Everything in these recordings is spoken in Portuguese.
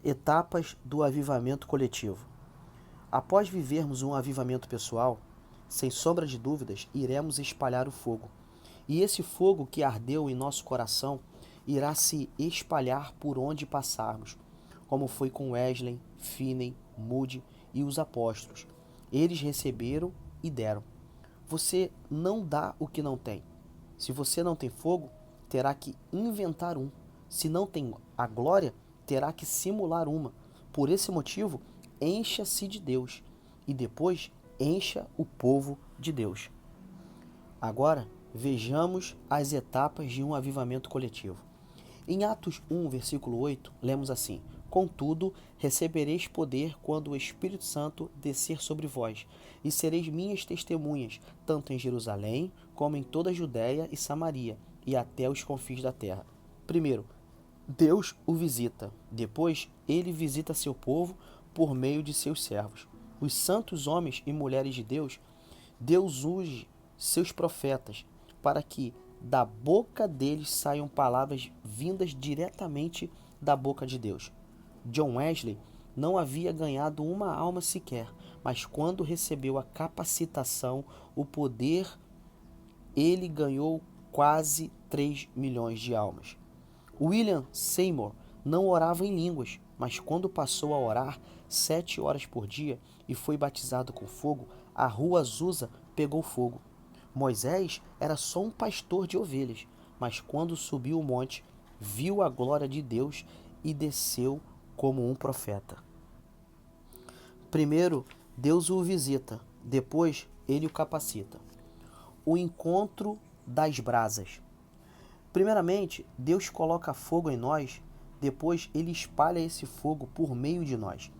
Etapas do avivamento coletivo. Após vivermos um avivamento pessoal, sem sombra de dúvidas, iremos espalhar o fogo. E esse fogo que ardeu em nosso coração irá se espalhar por onde passarmos, como foi com Wesley, Finney, Moody e os apóstolos. Eles receberam e deram. Você não dá o que não tem. Se você não tem fogo, terá que inventar um. Se não tem a glória, terá que simular uma. Por esse motivo, encha-se de Deus e depois encha o povo de Deus. Agora, vejamos as etapas de um avivamento coletivo. Em Atos 1, versículo 8, lemos assim: Contudo, recebereis poder quando o Espírito Santo descer sobre vós, e sereis minhas testemunhas, tanto em Jerusalém, como em toda a Judéia e Samaria, e até os confins da terra. Primeiro, Deus o visita. Depois, ele visita seu povo por meio de seus servos. Os santos homens e mulheres de Deus, Deus use seus profetas para que da boca deles saiam palavras vindas diretamente da boca de Deus. John Wesley não havia ganhado uma alma sequer, mas quando recebeu a capacitação, o poder, ele ganhou quase 3 milhões de almas. William Seymour não orava em línguas, mas quando passou a orar 7 horas por dia e foi batizado com fogo, a rua Azusa pegou fogo. Moisés era só um pastor de ovelhas, mas quando subiu o monte, viu a glória de Deus e desceu como um profeta. Primeiro, Deus o visita, depois ele o capacita. O encontro das brasas. Primeiramente, Deus coloca fogo em nós, depois ele espalha esse fogo por meio de nós.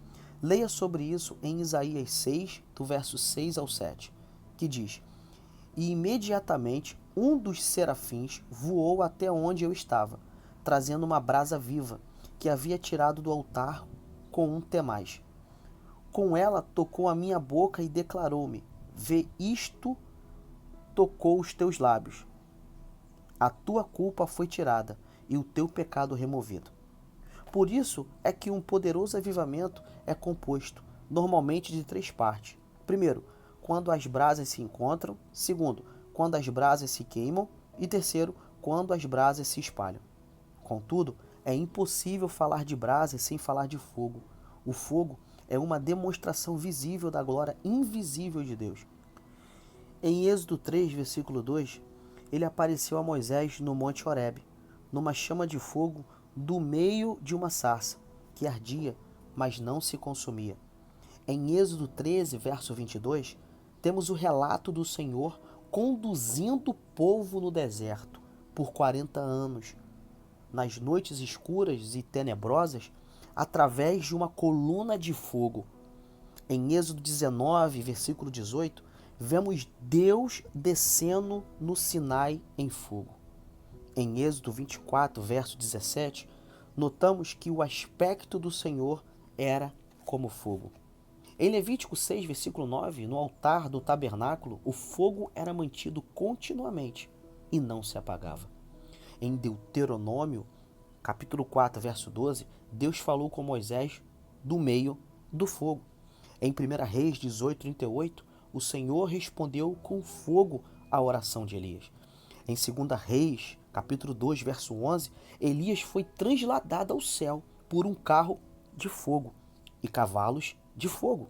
Leia sobre isso em Isaías 6, do verso 6 ao 7, que diz: E imediatamente um dos serafins voou até onde eu estava, trazendo uma brasa viva, que havia tirado do altar com um temaz. Com ela tocou a minha boca e declarou-me: Vê, isto tocou os teus lábios. A tua culpa foi tirada e o teu pecado removido. Por isso é que um poderoso avivamento é composto, normalmente, de 3 partes. Primeiro, quando as brasas se encontram. Segundo, quando as brasas se queimam. E terceiro, quando as brasas se espalham. Contudo, é impossível falar de brasas sem falar de fogo. O fogo é uma demonstração visível da glória invisível de Deus. Em Êxodo 3, versículo 2, ele apareceu a Moisés no Monte Horebe, numa chama de fogo do meio de uma sarça, que ardia, mas não se consumia. Em Êxodo 13, verso 22, temos o relato do Senhor conduzindo o povo no deserto por 40 anos, nas noites escuras e tenebrosas, através de uma coluna de fogo. Em Êxodo 19, versículo 18, vemos Deus descendo no Sinai em fogo. Em Êxodo 24, verso 17, notamos que o aspecto do Senhor era como fogo. Em Levítico 6, versículo 9, no altar do tabernáculo, o fogo era mantido continuamente e não se apagava. Em Deuteronômio, capítulo 4, verso 12, Deus falou com Moisés do meio do fogo. Em 1 Reis 18, 38, o Senhor respondeu com fogo à oração de Elias. Em 2 Reis, capítulo 2, verso 11, Elias foi transladado ao céu por um carro de fogo e cavalos de fogo.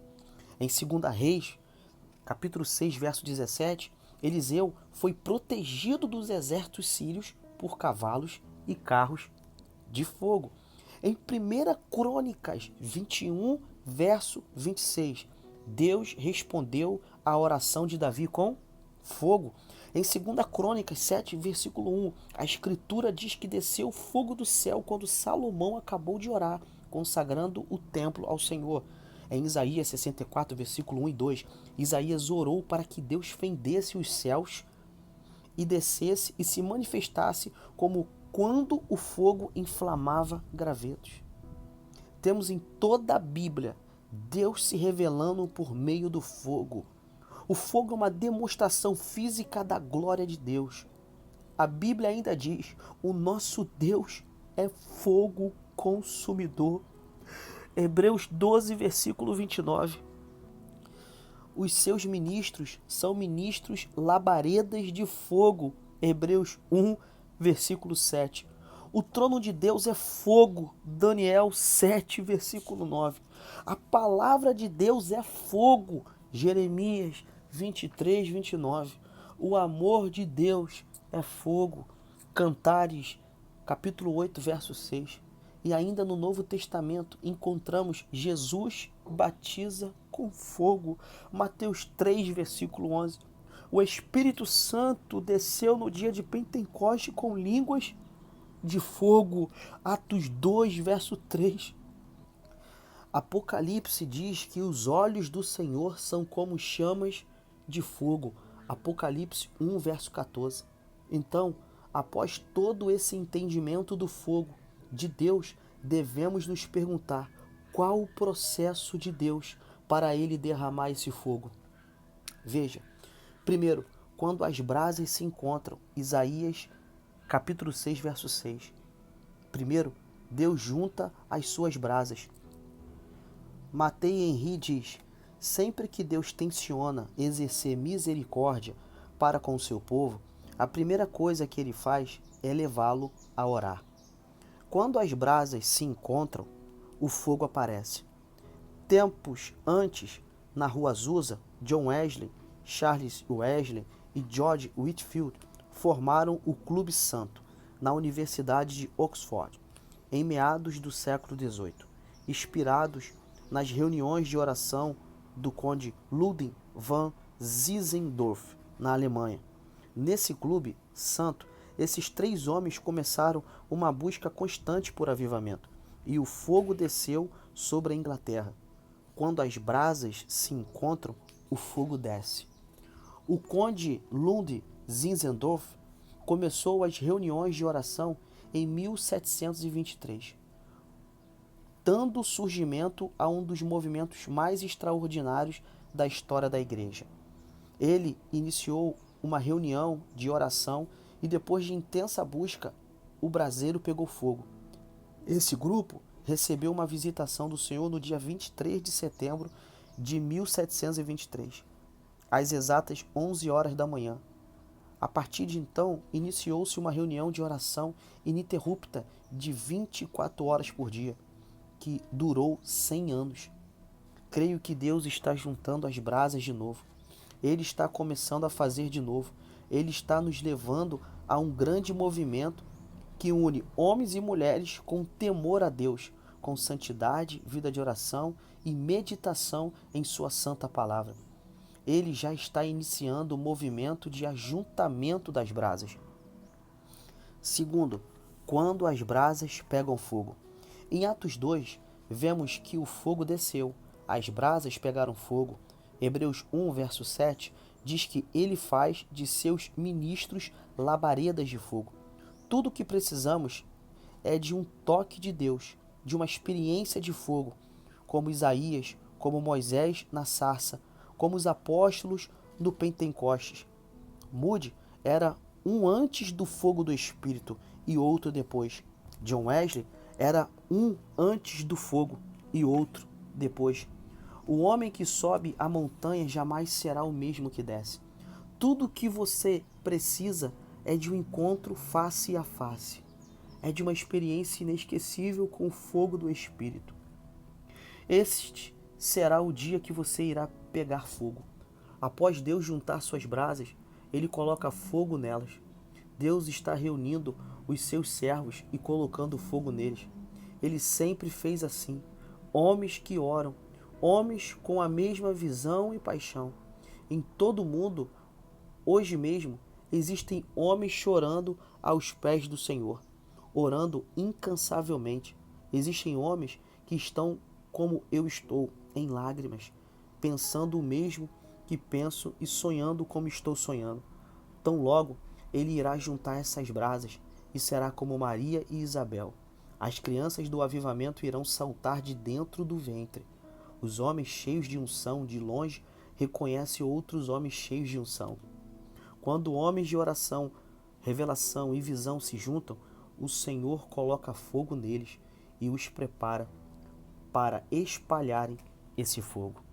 Em 2 Reis, capítulo 6, verso 17, Eliseu foi protegido dos exércitos sírios por cavalos e carros de fogo. Em 1 Crônicas 21, verso 26, Deus respondeu à oração de Davi com fogo. Em 2 Crônicas 7, versículo 1, a escritura diz que desceu fogo do céu quando Salomão acabou de orar, consagrando o templo ao Senhor. Em Isaías 64, versículo 1 e 2, Isaías orou para que Deus fendesse os céus e descesse e se manifestasse como quando o fogo inflamava gravetos. Temos em toda a Bíblia Deus se revelando por meio do fogo. O fogo é uma demonstração física da glória de Deus. A Bíblia ainda diz: o nosso Deus é fogo consumidor. Hebreus 12, versículo 29. Os seus ministros são ministros labaredas de fogo. Hebreus 1, versículo 7. O trono de Deus é fogo. Daniel 7, versículo 9. A palavra de Deus é fogo. Jeremias 23, 29. O amor de Deus é fogo. Cantares, capítulo 8, verso 6. E ainda no Novo Testamento encontramos Jesus batiza com fogo. Mateus 3, versículo 11. O Espírito Santo desceu no dia de Pentecoste com línguas de fogo. Atos 2, verso 3. Apocalipse diz que os olhos do Senhor são como chamas de fogo. Apocalipse 1, verso 14. Então, após todo esse entendimento do fogo de Deus, devemos nos perguntar qual o processo de Deus para ele derramar esse fogo. Veja, primeiro, quando as brasas se encontram, Isaías capítulo 6, verso 6. Primeiro, Deus junta as suas brasas. Matei Henry diz: sempre que Deus tenciona exercer misericórdia para com o seu povo, a primeira coisa que ele faz é levá-lo a orar. Quando as brasas se encontram, o fogo aparece. Tempos antes, na Rua Azusa, John Wesley, Charles Wesley e George Whitefield formaram o Clube Santo na Universidade de Oxford, em meados do século XVIII, inspirados nas reuniões de oração do conde Ludwig van Zinzendorf, na Alemanha. Nesse clube santo, esses três homens começaram uma busca constante por avivamento, e o fogo desceu sobre a Inglaterra. Quando as brasas se encontram, o fogo desce. O conde Ludwig Zinzendorf começou as reuniões de oração em 1723, dando surgimento a um dos movimentos mais extraordinários da história da igreja. Ele iniciou uma reunião de oração e depois de intensa busca, o braseiro pegou fogo. Esse grupo recebeu uma visitação do Senhor no dia 23 de setembro de 1723, às exatas 11 horas da manhã. A partir de então, iniciou-se uma reunião de oração ininterrupta de 24 horas por dia, que durou 100 anos. Creio que Deus está juntando as brasas de novo. Ele está começando a fazer de novo. Ele está nos levando a um grande movimento que une homens e mulheres com temor a Deus, com santidade, vida de oração e meditação em sua santa palavra. Ele já está iniciando o movimento de ajuntamento das brasas. Segundo, quando as brasas pegam fogo. Em Atos 2, vemos que o fogo desceu, as brasas pegaram fogo. Hebreus 1, verso 7, diz que ele faz de seus ministros labaredas de fogo. Tudo o que precisamos é de um toque de Deus, de uma experiência de fogo, como Isaías, como Moisés na sarça, como os apóstolos no Pentecostes. Moody era um antes do fogo do Espírito e outro depois. John Wesley era um antes do fogo e outro depois. O homem que sobe a montanha jamais será o mesmo que desce. Tudo o que você precisa é de um encontro face a face. É de uma experiência inesquecível com o fogo do Espírito. Este será o dia que você irá pegar fogo. Após Deus juntar suas brasas, Ele coloca fogo nelas. Deus está reunindo os seus servos e colocando fogo neles. Ele sempre fez assim. Homens que oram, homens com a mesma visão e paixão. Em todo o mundo, hoje mesmo, existem homens chorando aos pés do Senhor, orando incansavelmente. Existem homens que estão como eu estou, em lágrimas, pensando o mesmo que penso e sonhando como estou sonhando. Tão logo, ele irá juntar essas brasas e será como Maria e Isabel. As crianças do avivamento irão saltar de dentro do ventre. Os homens cheios de unção, de longe, reconhecem outros homens cheios de unção. Quando homens de oração, revelação e visão se juntam, o Senhor coloca fogo neles e os prepara para espalharem esse fogo.